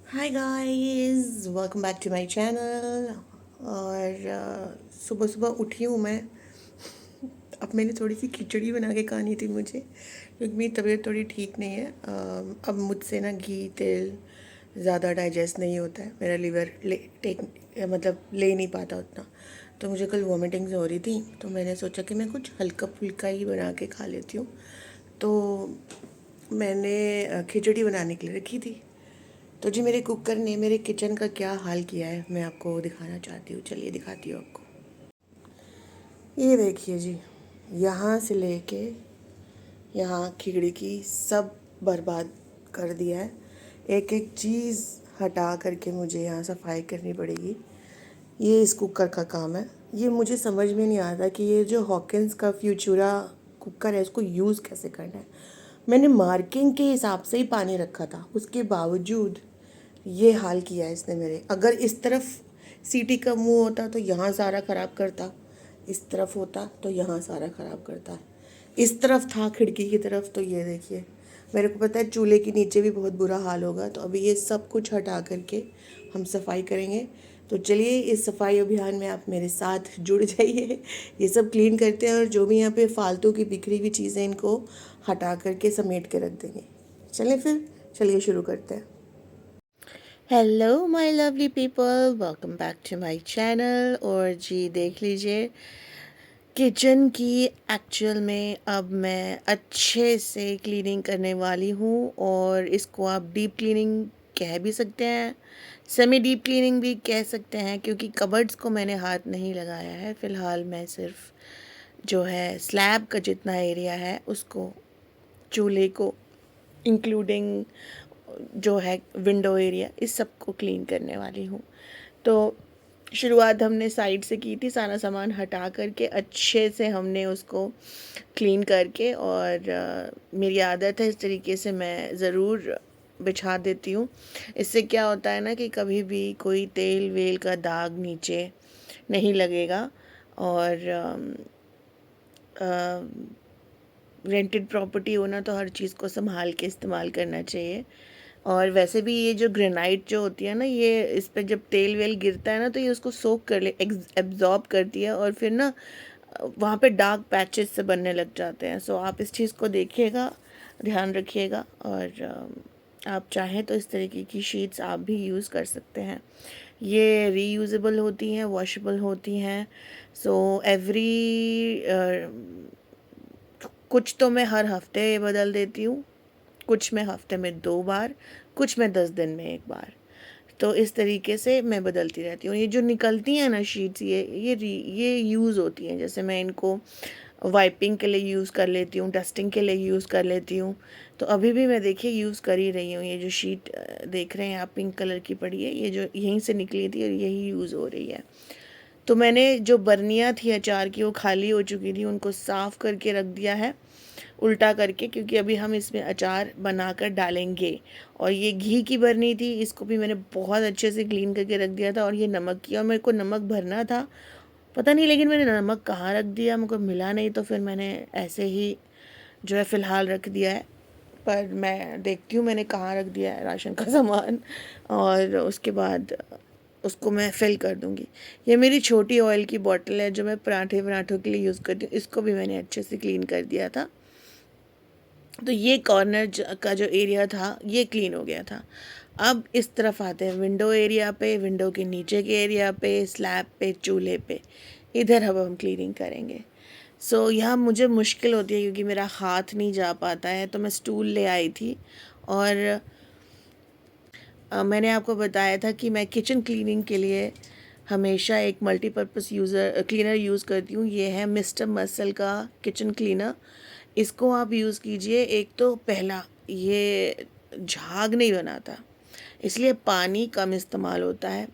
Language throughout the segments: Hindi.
Hi guys, welcome back to my channel. और सुबह सुबह उठी हूँ मैं। अब मैंने थोड़ी सी खिचड़ी बना के खानी थी मुझे, क्योंकि मेरी तबीयत थोड़ी ठीक नहीं है। अब मुझसे ना घी तेल ज़्यादा डाइजेस्ट नहीं होता है, मेरा लीवर ले नहीं पाता उतना। तो मुझे कल वॉमिटिंग्स हो रही थी, तो मैंने सोचा कि मैं कुछ हल्का फुल्का ही बना के खा लेती हूँ। तो मैंने खिचड़ी बनाने के लिए रखी थी। तो जी मेरे कुकर ने मेरे किचन का क्या हाल किया है, मैं आपको दिखाना चाहती हूँ। चलिए दिखाती हूँ आपको। ये देखिए जी, यहाँ से लेके यहाँ खिचड़ी की सब बर्बाद कर दिया है। एक एक चीज़ हटा करके मुझे यहाँ सफाई करनी पड़ेगी। ये इस कुकर का काम है। ये मुझे समझ में नहीं आता कि ये जो हॉकिंस का फ्यूचूरा कुकर है, इसको यूज़ कैसे करना है। मैंने मार्किंग के हिसाब से ही पानी रखा था, उसके बावजूद ये हाल किया है इसने मेरे। अगर इस तरफ सीटी का मुंह होता तो यहाँ सारा ख़राब करता, इस तरफ होता तो यहाँ सारा ख़राब करता, इस तरफ था खिड़की की तरफ तो ये देखिए। मेरे को पता है चूल्हे के नीचे भी बहुत बुरा हाल होगा। तो अभी ये सब कुछ हटा करके हम सफाई करेंगे। तो चलिए इस सफाई अभियान में आप मेरे साथ जुड़ जाइए। ये सब क्लीन करते हैं और जो भी यहाँ पे फालतू की बिखरी हुई चीज़ें इनको हटा करके समेट के रख देंगे। चलें फिर, चलिए शुरू करते हैं। Hello my lovely people, welcome back to my channel. और जी देख लीजिए, किचन की एक्चुअल में अब मैं अच्छे से क्लीनिंग करने वाली हूँ। और इसको आप डीप क्लीनिंग कह भी सकते हैं, सेमी डीप क्लीनिंग भी कह सकते हैं, क्योंकि कबर्ड्स को मैंने हाथ नहीं लगाया है। फ़िलहाल मैं सिर्फ जो है स्लैब का जितना एरिया है उसको, चूल्हे को इंक्लूडिंग जो है विंडो एरिया, इस सब को क्लीन करने वाली हूँ। तो शुरुआत हमने साइड से की थी, सारा सामान हटा करके अच्छे से हमने उसको क्लीन करके। और मेरी आदत है इस तरीके से मैं ज़रूर बिछा देती हूँ। इससे क्या होता है ना कि कभी भी कोई तेल वेल का दाग नीचे नहीं लगेगा। और रेंटेड प्रॉपर्टी हो ना, तो हर चीज़ को संभाल के इस्तेमाल करना चाहिए। और वैसे भी ये जो ग्रेनाइट जो होती है ना, ये इस पे जब तेल वेल गिरता है ना, तो ये उसको सोख कर ले एब्जॉर्ब करती है, और फिर ना वहाँ पे डार्क पैचेस से बनने लग जाते हैं। सो आप इस चीज़ को देखिएगा, ध्यान रखिएगा। और आप चाहें तो इस तरीके की शीट्स आप भी यूज़ कर सकते हैं। ये रीयूजेबल होती हैं, वॉशेबल होती हैं। सो एवरी कुछ तो मैं हर हफ्ते बदल देती हूँ, कुछ मैं हफ्ते में 2 बार, कुछ मैं 10 दिन में 1 बार। तो इस तरीके से मैं बदलती रहती हूँ। ये जो निकलती हैं ना शीट्स, ये यूज़ होती हैं। जैसे मैं इनको वाइपिंग के लिए यूज़ कर लेती हूँ, डस्टिंग के लिए यूज़ कर लेती हूँ। तो अभी भी मैं देखिए यूज़ कर ही रही हूँ। ये जो शीट देख रहे हैं आप, पिंक कलर की पड़ी है, ये जो यहीं से निकली थी और यही यूज़ हो रही है। तो मैंने जो बर्नियाँ थी अचार की, वो खाली हो चुकी थी, उनको साफ़ करके रख दिया है उल्टा करके, क्योंकि अभी हम इसमें अचार बनाकर डालेंगे। और ये घी की बरनी थी, इसको भी मैंने बहुत अच्छे से क्लीन करके रख दिया था। और ये नमक की, और मेरे को नमक भरना था, पता नहीं लेकिन मैंने नमक कहाँ रख दिया, मुझको मिला नहीं। तो फिर मैंने ऐसे ही जो है फ़िलहाल रख दिया है। पर मैं देखती हूँ मैंने कहाँ रख दिया है राशन का सामान, और उसके बाद उसको मैं फिल कर दूँगी। ये मेरी छोटी ऑयल की बॉटल है जो मैं पराठे वराठों के लिए यूज़ करती हूँ, इसको भी मैंने अच्छे से क्लीन कर दिया था। तो ये कॉर्नर का जो एरिया था ये क्लीन हो गया था। अब इस तरफ आते हैं विंडो एरिया पे, विंडो के नीचे के एरिया पे, स्लैब पे, चूल्हे पे। इधर अब हम क्लीनिंग करेंगे। यहाँ मुझे मुश्किल होती है क्योंकि मेरा हाथ नहीं जा पाता है, तो मैं स्टूल ले आई थी। और मैंने आपको बताया था कि मैं किचन क्लीनिंग के लिए हमेशा एक मल्टीपर्पज़ क्लीनर यूज़ करती हूँ। ये है मिस्टर मसल का किचन क्लीनर। इसको आप यूज़ कीजिए। एक तो पहला, ये झाग नहीं बनाता, इसलिए पानी कम इस्तेमाल होता है,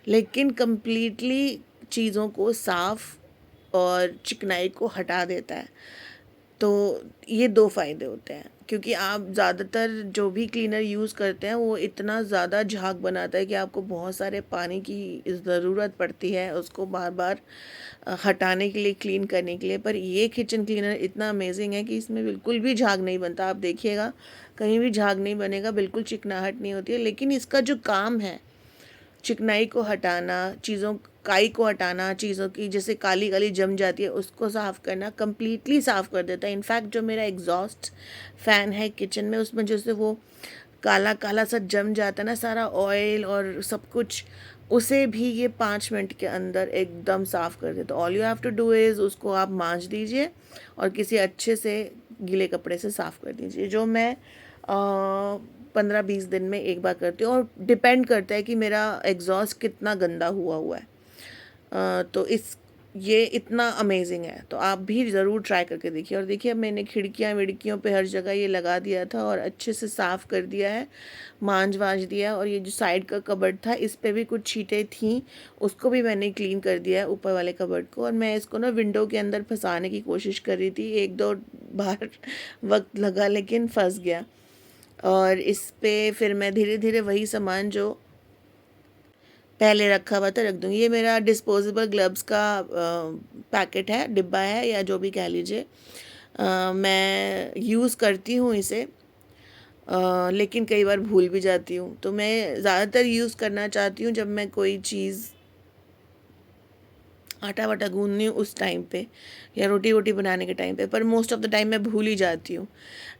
लेकिन कम्प्लीटली चीज़ों को साफ़ और चिकनाई को हटा देता है। तो ये 2 फ़ायदे होते हैं। क्योंकि आप ज़्यादातर जो भी क्लीनर यूज़ करते हैं वो इतना ज़्यादा झाग बनाता है कि आपको बहुत सारे पानी की ज़रूरत पड़ती है उसको बार बार हटाने के लिए, क्लीन करने के लिए। पर ये किचन क्लीनर इतना अमेजिंग है कि इसमें बिल्कुल भी झाग नहीं बनता। आप देखिएगा कहीं भी झाग नहीं बनेगा, बिल्कुल चिकनाहट नहीं होती है। लेकिन इसका जो काम है, चिकनाई को हटाना, चीज़ों काई को हटाना, चीज़ों की जैसे काली काली जम जाती है उसको साफ़ करना, कम्प्लीटली साफ़ कर देता है। इनफैक्ट जो मेरा एग्जॉस्ट फ़ैन है किचन में, उसमें जैसे वो काला काला सा जम जाता है ना सारा ऑयल और सब कुछ, उसे भी ये 5 मिनट के अंदर एकदम साफ़ कर देता है। All you have to do is उसको आप मांज दीजिए और किसी अच्छे से गीले कपड़े से साफ़ कर दीजिए, जो मैं 15-20 दिन में एक बार करती हूँ। और डिपेंड करता है कि मेरा एग्जॉस्ट कितना गंदा हुआ हुआ है। तो इस ये इतना अमेजिंग है, तो आप भी ज़रूर ट्राई करके देखिए। और देखिए अब मैंने खिड़कियाँ विड़कियों पे हर जगह ये लगा दिया था और अच्छे से साफ़ कर दिया है, मांज वांज दिया। और ये जो साइड का कबर्ड था इस पे भी कुछ छींटें थी, उसको भी मैंने क्लीन कर दिया है, ऊपर वाले कबर्ड को। और मैं इसको ना विंडो के अंदर फंसाने की कोशिश कर रही थी, 1-2 बार वक्त लगा लेकिन फंस गया। और इस पे फिर मैं धीरे धीरे वही सामान जो पहले रखा हुआ था रख दूँगी। ये मेरा डिस्पोजेबल ग्लव्स का पैकेट है, डिब्बा है या जो भी कह लीजिए। मैं यूज़ करती हूँ इसे, लेकिन कई बार भूल भी जाती हूँ। तो मैं ज़्यादातर यूज़ करना चाहती हूँ जब मैं कोई चीज़ आटा वाटा गूंदनी हूँ उस टाइम पे, या रोटी वोटी बनाने के टाइम पे। पर मोस्ट ऑफ़ द टाइम मैं भूल ही जाती हूँ।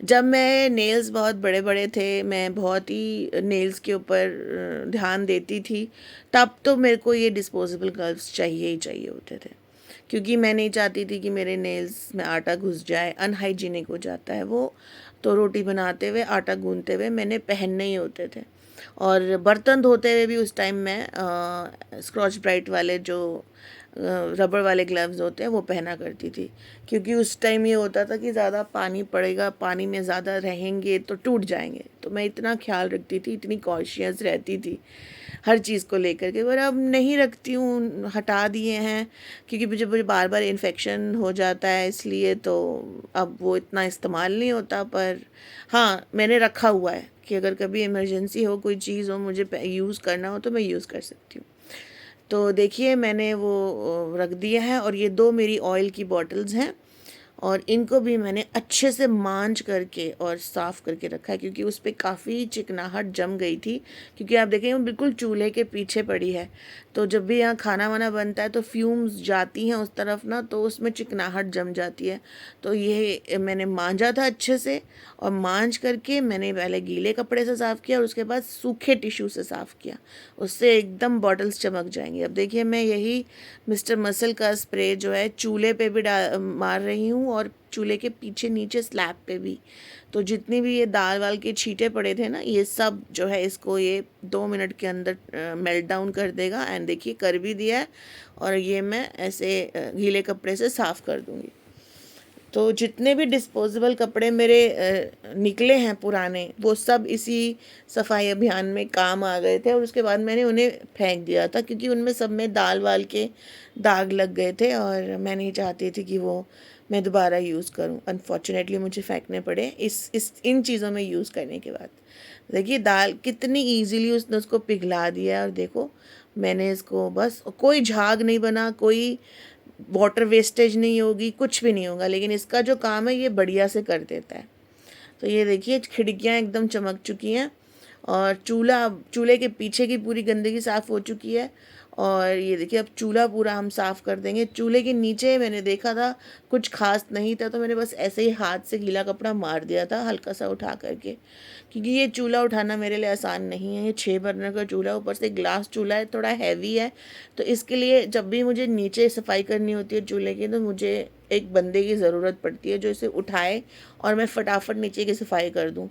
जब मैं नेल्स बहुत बड़े बड़े थे, मैं बहुत ही नेल्स के ऊपर ध्यान देती थी, तब तो मेरे को ये डिस्पोजेबल ग्लव्स चाहिए ही चाहिए होते थे, क्योंकि मैं नहीं चाहती थी कि मेरे नेल्स में आटा घुस जाए, अनहाइजीनिक हो जाता है वो। तो रोटी बनाते हुए, आटा गूंदते हुए मैंने पहनने ही होते थे। और बर्तन धोते हुए भी उस टाइम मैं स्क्रॉच ब्राइट वाले जो रबड़ वाले ग्लव्स होते हैं वो पहना करती थी, क्योंकि उस टाइम ये होता था कि ज़्यादा पानी पड़ेगा, पानी में ज़्यादा रहेंगे तो टूट जाएंगे। तो मैं इतना ख्याल रखती थी, इतनी कॉशियस रहती थी हर चीज़ को लेकर के। पर अब नहीं रखती हूँ, हटा दिए हैं, क्योंकि मुझे बार बार इन्फेक्शन हो जाता है, इसलिए तो अब वो इतना इस्तेमाल नहीं होता। पर हाँ, मैंने रखा हुआ है कि अगर कभी इमरजेंसी हो, कोई चीज़ हो, मुझे यूज़ करना हो तो मैं यूज़ कर सकती हूँ। तो देखिए मैंने वो रख दिया है। और ये 2 मेरी ऑयल की बॉटल्स हैं और इनको भी मैंने अच्छे से मांज करके और साफ़ करके रखा है, क्योंकि उस पे काफ़ी चिकनाहट जम गई थी। क्योंकि आप देखें वो बिल्कुल चूल्हे के पीछे पड़ी है, तो जब भी यहाँ खाना वाना बनता है तो फ्यूम्स जाती हैं उस तरफ ना, तो उसमें चिकनाहट जम जाती है। तो ये मैंने मांजा था अच्छे से, और मांज करके मैंने पहले गीले कपड़े से साफ़ किया और उसके बाद सूखे टिश्यू से साफ़ किया, उससे एकदम बॉटल्स चमक जाएंगी। अब देखिए मैं यही मिस्टर मसल का स्प्रे जो है चूल्हे पे भी मार रही हूँ और चूल्हे के पीछे नीचे स्लैब पे भी। तो जितनी भी ये दाल वाल के छींटे पड़े थे ना, ये सब जो है इसको ये 2 मिनट के अंदर मेल्ट डाउन कर देगा। एंड देखिए कर भी दिया है। और ये मैं ऐसे गीले कपड़े से साफ़ कर दूँगी। तो जितने भी डिस्पोजेबल कपड़े मेरे निकले हैं पुराने, वो सब इसी सफाई अभियान में काम आ गए थे। और उसके बाद मैंने उन्हें फेंक दिया था, क्योंकि उनमें सब में दाल वाल के दाग लग गए थे और मैं नहीं चाहती थी कि वो मैं दोबारा यूज़ करूं। अनफॉर्चुनेटली मुझे फेंकने पड़े इस इन चीज़ों में यूज़ करने के बाद। देखिए दाल कितनी ईजीली उसने उसको पिघला दिया। और देखो मैंने इसको बस, कोई झाग नहीं बना, कोई वाटर वेस्टेज नहीं होगी, कुछ भी नहीं होगा। लेकिन इसका जो काम है ये बढ़िया से कर देता है। तो ये देखिए खिड़कियाँ एकदम चमक चुकी हैं और चूल्हे के पीछे की पूरी गंदगी साफ़ हो चुकी है। और ये देखिए अब चूल्हा पूरा हम साफ़ कर देंगे। चूल्हे के नीचे मैंने देखा था कुछ खास नहीं था, तो मैंने बस ऐसे ही हाथ से गीला कपड़ा मार दिया था हल्का सा उठा करके, क्योंकि ये चूल्हा उठाना मेरे लिए आसान नहीं है। ये 6 बर्नर का चूल्हा, ऊपर से ग्लास चूल्हा है, थोड़ा हैवी है। तो इसके लिए जब भी मुझे नीचे सफाई करनी होती है चूल्हे की, तो मुझे एक बंदे की ज़रूरत पड़ती है जो इसे उठाए और मैं फटाफट नीचे की सफाई कर दूँ।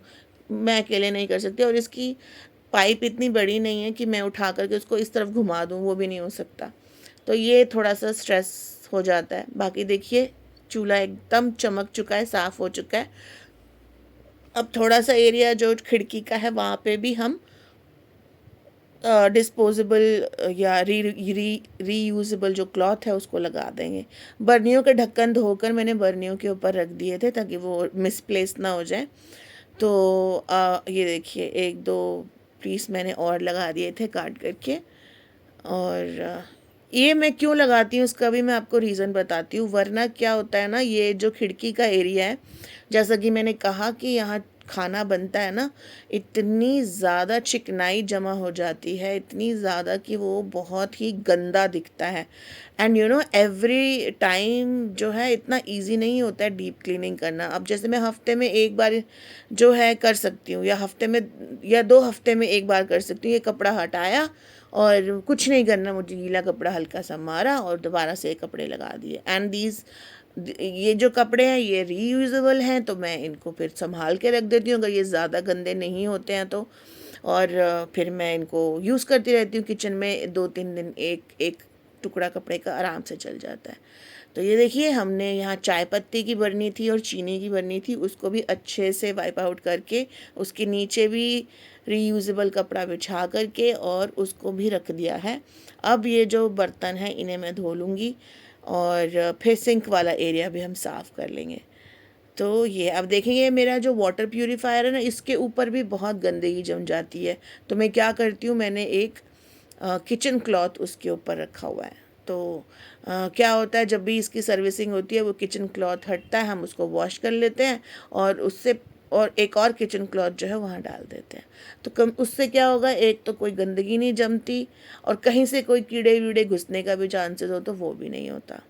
मैं अकेले नहीं कर सकती। और इसकी पाइप इतनी बड़ी नहीं है कि मैं उठा करके उसको इस तरफ घुमा दूँ, वो भी नहीं हो सकता। तो ये थोड़ा सा स्ट्रेस हो जाता है। बाकी देखिए चूल्हा एकदम चमक चुका है, साफ़ हो चुका है। अब थोड़ा सा एरिया जो खिड़की का है वहाँ पे भी हम डिस्पोजेबल या रीयूजेबल जो क्लॉथ है उसको लगा देंगे। बर्नियों के ढक्कन धोकर मैंने बर्नियों के ऊपर रख दिए थे ताकि वो मिसप्लेस ना हो जाए। तो ये देखिए 1-2 पीस मैंने और लगा दिए थे काट करके। और ये मैं क्यों लगाती हूँ इसका भी मैं आपको रीज़न बताती हूँ। वरना क्या होता है ना, ये जो खिड़की का एरिया है, जैसा कि मैंने कहा कि यहाँ खाना बनता है ना, इतनी ज़्यादा चिकनाई जमा हो जाती है, इतनी ज़्यादा कि वो बहुत ही गंदा दिखता है। And you know every time जो है इतना इजी नहीं होता है डीप क्लीनिंग करना। अब जैसे मैं हफ्ते में एक बार जो है कर सकती हूँ, या हफ्ते में या 2 हफ्ते में एक बार कर सकती हूँ। ये कपड़ा हटाया और कुछ नहीं करना, मुझे गीला कपड़ा हल्का सा मारा और दोबारा से कपड़े लगा दिए। एंड दीज ये जो कपड़े हैं ये रीयूजेबल हैं, तो मैं इनको फिर संभाल के रख देती हूँ अगर ये ज़्यादा गंदे नहीं होते हैं तो। और फिर मैं इनको यूज़ करती रहती हूँ किचन में। 2-3 दिन एक एक टुकड़ा कपड़े का आराम से चल जाता है। तो ये देखिए हमने यहाँ चाय पत्ती की भरनी थी और चीनी की भरनी थी, उसको भी अच्छे से वाइप आउट करके उसके नीचे भी रीयूजेबल कपड़ा बिछा करके और उसको भी रख दिया है। अब ये जो बर्तन हैं इन्हें मैं धो लूँगी और फिर सिंक वाला एरिया भी हम साफ़ कर लेंगे। तो ये अब देखेंगे मेरा जो वाटर प्यूरीफायर है ना, इसके ऊपर भी बहुत गंदगी जम जाती है। तो मैं क्या करती हूँ, मैंने एक किचन क्लॉथ उसके ऊपर रखा हुआ है। तो क्या होता है, जब भी इसकी सर्विसिंग होती है वो किचन क्लॉथ हटता है, हम उसको वॉश कर लेते हैं और उससे और एक और किचन क्लॉथ जो है वहाँ डाल देते हैं। तो कम उससे क्या होगा, एक तो कोई गंदगी नहीं जमती और कहीं से कोई कीड़े वीड़े घुसने का भी चांसेस हो तो वो भी नहीं होता।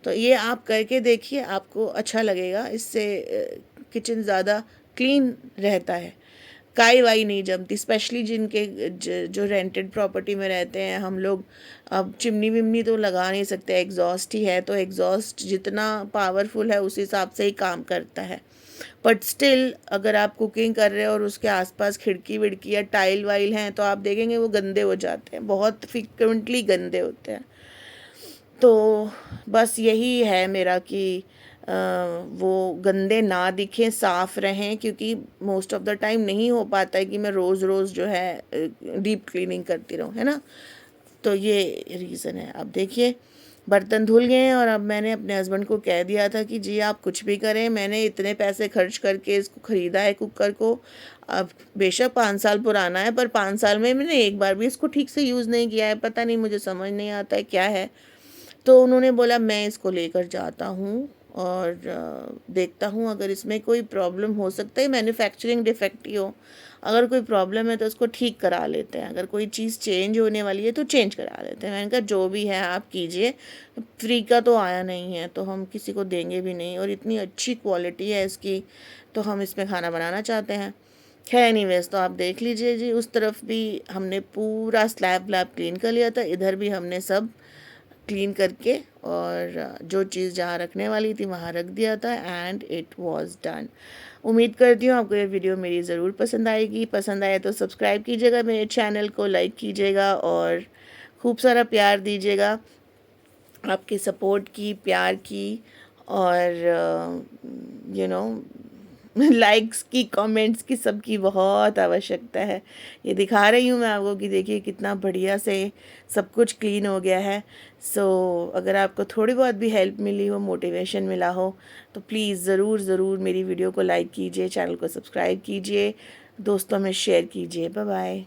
तो ये आप करके देखिए, आपको अच्छा लगेगा। इससे किचन ज़्यादा क्लीन रहता है, काई वाई नहीं जमती। स्पेशली जिनके जो रेंटेड प्रॉपर्टी में रहते हैं हम लोग, अब चिमनी विमनी तो लगा नहीं सकते, एग्जॉस्ट ही है, तो एग्जॉस्ट जितना पावरफुल है उस हिसाब से ही काम करता है। बट स्टिल अगर आप कुकिंग कर रहे हो और उसके आसपास खिड़की विड़की या टाइल वाइल हैं तो आप देखेंगे वो गंदे हो जाते हैं, बहुत फ्रिक्वेंटली गंदे होते हैं। तो बस यही है मेरा कि वो गंदे ना दिखें, साफ़ रहें, क्योंकि मोस्ट ऑफ़ द टाइम नहीं हो पाता है कि मैं रोज़ रोज़ जो है डीप क्लीनिंग करती रहूँ, है ना। तो ये रीज़न है। अब देखिए बर्तन धुल गए हैं और अब मैंने अपने हस्बैंड को कह दिया था कि जी आप कुछ भी करें, मैंने इतने पैसे खर्च करके इसको ख़रीदा है कुकर को। अब बेशक 5 साल पुराना है, पर 5 साल में मैंने एक बार भी इसको ठीक से यूज़ नहीं किया है। पता नहीं, मुझे समझ नहीं आता है क्या है। तो उन्होंने बोला मैं इसको लेकर जाता हूँ और देखता हूँ अगर इसमें कोई प्रॉब्लम हो सकता है, मैन्युफैक्चरिंग डिफेक्ट ही हो। अगर कोई प्रॉब्लम है तो उसको ठीक करा लेते हैं, अगर कोई चीज़ चेंज होने वाली है तो चेंज करा लेते हैं। मैंने कहा जो भी है आप कीजिए, फ्री का तो आया नहीं है तो हम किसी को देंगे भी नहीं, और इतनी अच्छी क्वालिटी है इसकी, तो हम इसमें खाना बनाना चाहते हैं। खैर एनीवेज, तो आप देख लीजिए जी, उस तरफ भी हमने पूरा स्लैब व्लैब क्लीन कर लिया था, इधर भी हमने सब क्लीन करके और जो चीज़ जहाँ रखने वाली थी वहाँ रख दिया था एंड इट वाज डन। उम्मीद करती हूँ आपको ये वीडियो मेरी ज़रूर पसंद आएगी। पसंद आए तो सब्सक्राइब कीजिएगा मेरे चैनल को, लाइक कीजिएगा और खूब सारा प्यार दीजिएगा। आपके सपोर्ट की, प्यार की और यू नो लाइक्स की, कमेंट्स की, सबकी बहुत आवश्यकता है। ये दिखा रही हूँ मैं आपको कि देखिए कितना बढ़िया से सब कुछ क्लीन हो गया है। सो अगर आपको थोड़ी बहुत भी हेल्प मिली हो, मोटिवेशन मिला हो, तो प्लीज़ ज़रूर ज़रूर मेरी वीडियो को लाइक कीजिए, चैनल को सब्सक्राइब कीजिए, दोस्तों में शेयर कीजिए। Bye bye.